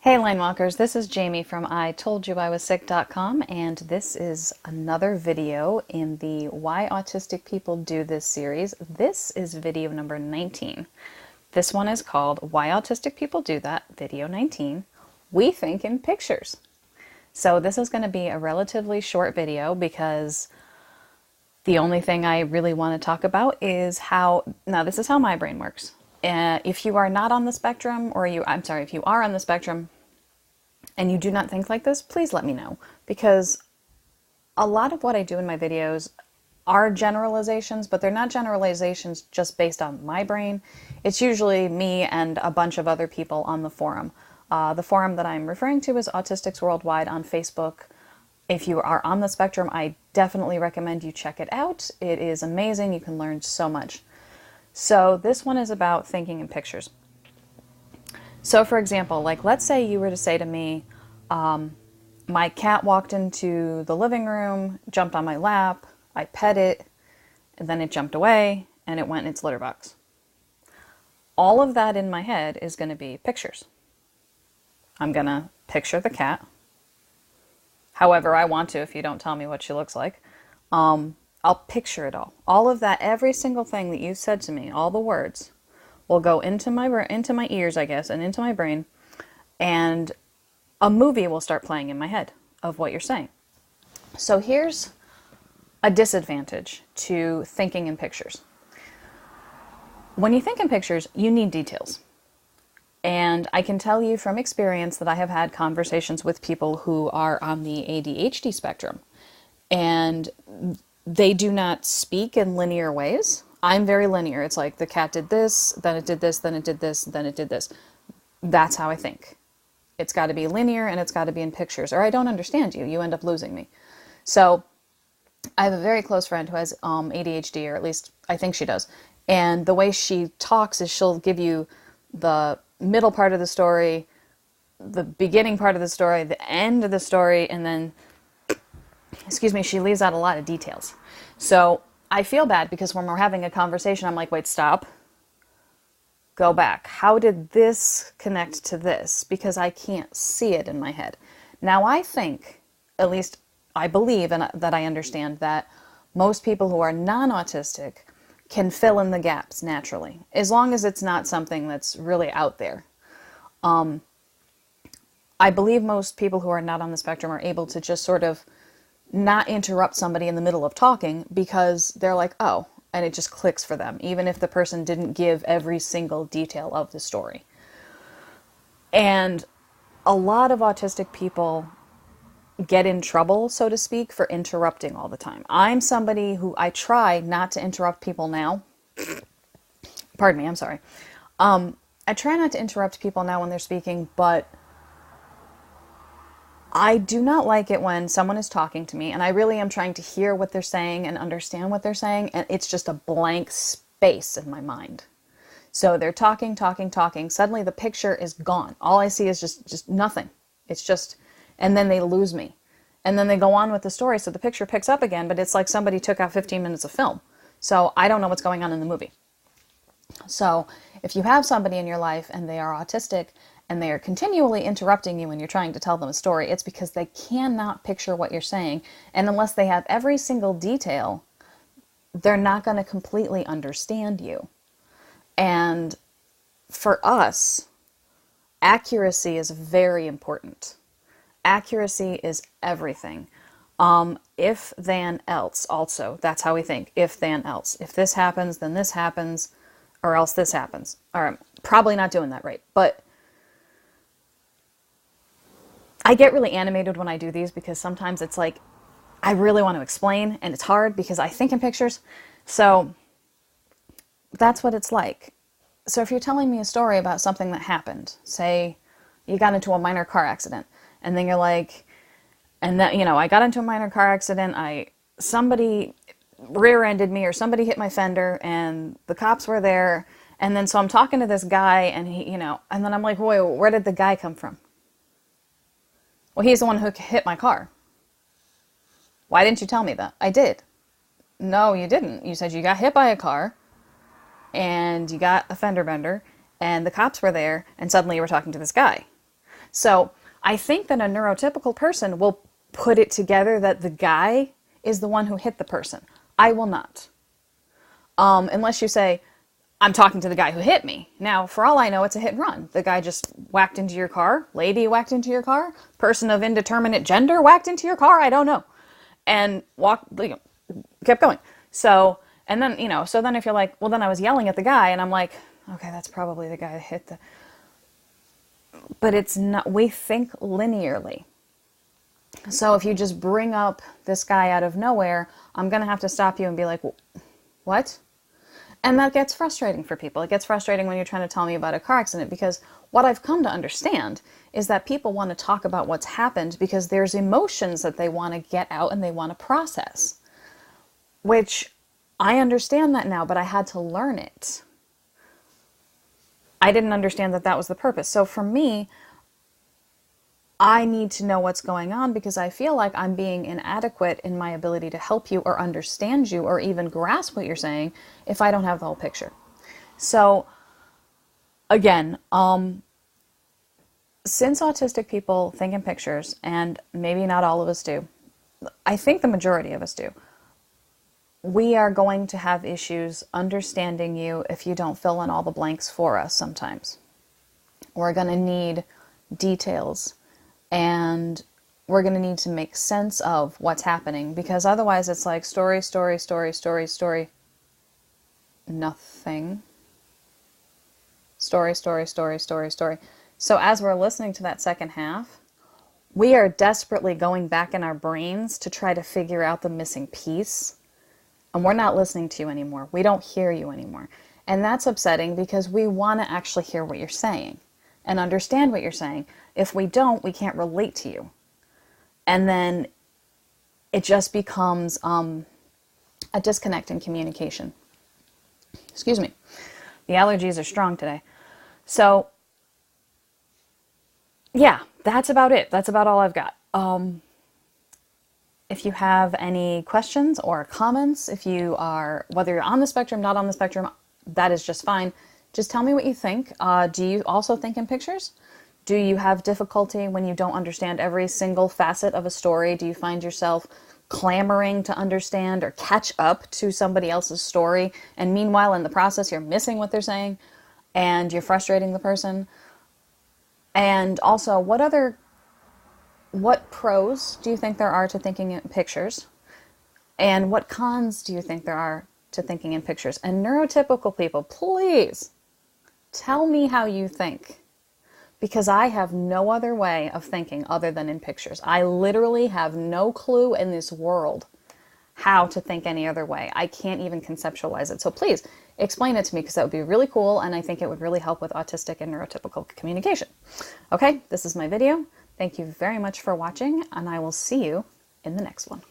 Hey line walkers, this is Jamie from IToldYouIWasSick.com, and this is another video in the Why Autistic People Do This series. This is video number 19. This one is called Why Autistic People Do That, video 19. We think in pictures. So this is going to be a relatively short video because the only thing I really want to talk about is now this is how my brain works. If you are not on the spectrum, if you are on the spectrum, and you do not think like this, please let me know, because a lot of what I do in my videos are generalizations, but they're not generalizations just based on my brain. It's usually me and a bunch of other people on the forum. The forum that I'm referring to is Autistics Worldwide on Facebook. If you are on the spectrum, I definitely recommend you check it out. It is amazing. You can learn so much. So this one is about thinking in pictures. So for example, let's say you were to say to me, my cat walked into the living room, jumped on my lap, I pet it, and then it jumped away, and it went in its litter box. All of that in my head is going to be pictures. I'm going to picture the cat, however I want to if you don't tell me what she looks like. I'll picture it all. All of that, every single thing that you said to me, all the words, will go into my ears, I guess, and into my brain, and a movie will start playing in my head of what you're saying. So here's a disadvantage to thinking in pictures. When you think in pictures, you need details. And I can tell you from experience that I have had conversations with people who are on the ADHD spectrum, and they do not speak in linear ways. I'm very linear. It's like the cat did this, then it did this, then it did this, then it did this. That's how I think. It's got to be linear and it's got to be in pictures, or I don't understand you. You end up losing me. So I have a very close friend who has ADHD, or at least I think she does. And the way she talks is she'll give you the middle part of the story, the beginning part of the story, the end of the story, and then, she leaves out a lot of details. So I feel bad because when we're having a conversation, I'm like, wait, stop. Go back. How did this connect to this? Because I can't see it in my head. Now I think, at least I believe and that I understand, that most people who are non-autistic can fill in the gaps naturally, as long as it's not something that's really out there. I believe most people who are not on the spectrum are able to just sort of not interrupt somebody in the middle of talking because they're like, oh, and it just clicks for them, even if the person didn't give every single detail of the story. And a lot of autistic people get in trouble, so to speak, for interrupting all the time. I'm somebody who I try not to interrupt people now. Pardon me, I'm sorry. I try not to interrupt people now when they're speaking, but I do not like it when someone is talking to me and I really am trying to hear what they're saying and understand what they're saying, and it's just a blank space in my mind. So they're talking. Suddenly the picture is gone. All I see is just nothing. It's just, and then they lose me. And then they go on with the story, so the picture picks up again, but it's like somebody took out 15 minutes of film. So I don't know what's going on in the movie. So if you have somebody in your life and they are autistic, and they are continually interrupting you when you're trying to tell them a story, it's because they cannot picture what you're saying. And unless they have every single detail, they're not going to completely understand you. And for us, accuracy is very important. Accuracy is everything. If, then, else also. That's how we think. If, then, else. If this happens, then this happens, or else this happens. Or I'm probably not doing that right. But I get really animated when I do these because sometimes it's like I really want to explain and it's hard because I think in pictures. So that's what it's like. So if you're telling me a story about something that happened, say you got into a minor car accident, and then you're like, and that, I got into a minor car accident, somebody rear-ended me or somebody hit my fender and the cops were there, and then so I'm talking to this guy and he, and then I'm like, wait, where did the guy come from? Well, he's the one who hit my car. Why didn't you tell me that? I did. No, you didn't. You said you got hit by a car and you got a fender bender and the cops were there and suddenly you were talking to this guy. So I think that a neurotypical person will put it together that the guy is the one who hit the person. I will not. Unless you say, I'm talking to the guy who hit me. Now, for all I know, it's a hit and run. The guy just whacked into your car, lady whacked into your car, person of indeterminate gender whacked into your car, I don't know. And kept going. So, and then, so then if you're like, well, then I was yelling at the guy, and I'm like, okay, that's probably the guy that hit the... But it's not, we think linearly. So if you just bring up this guy out of nowhere, I'm going to have to stop you and be like, what? And that gets frustrating for people. It gets frustrating when you're trying to tell me about a car accident, because what I've come to understand is that people want to talk about what's happened because there's emotions that they want to get out and they want to process. Which, I understand that now, but I had to learn it. I didn't understand that that was the purpose. So for me, I need to know what's going on because I feel like I'm being inadequate in my ability to help you or understand you or even grasp what you're saying if I don't have the whole picture. So again, since autistic people think in pictures, and maybe not all of us do, I think the majority of us do, we are going to have issues understanding you if you don't fill in all the blanks for us sometimes. We're going to need details, and we're going to need to make sense of what's happening, because otherwise it's like story, story, story, story, story, nothing. Story, story, story, story, story. So as we're listening to that second half, we are desperately going back in our brains to try to figure out the missing piece. And we're not listening to you anymore. We don't hear you anymore. And that's upsetting because we want to actually hear what you're saying and understand what you're saying. If we don't, we can't relate to you. And then it just becomes a disconnect in communication. Excuse me. The allergies are strong today. So, yeah, that's about it. That's about all I've got. If you have any questions or comments, if you are, whether you're on the spectrum, not on the spectrum, that is just fine. Just tell me what you think. Do you also think in pictures? Do you have difficulty when you don't understand every single facet of a story? Do you find yourself clamoring to understand or catch up to somebody else's story, and meanwhile in the process you're missing what they're saying and you're frustrating the person? And also, what pros do you think there are to thinking in pictures? And what cons do you think there are to thinking in pictures? And neurotypical people, please tell me how you think. Because I have no other way of thinking other than in pictures. I literally have no clue in this world how to think any other way. I can't even conceptualize it. So please explain it to me, because that would be really cool, and I think it would really help with autistic and neurotypical communication. Okay, this is my video. Thank you very much for watching, and I will see you in the next one.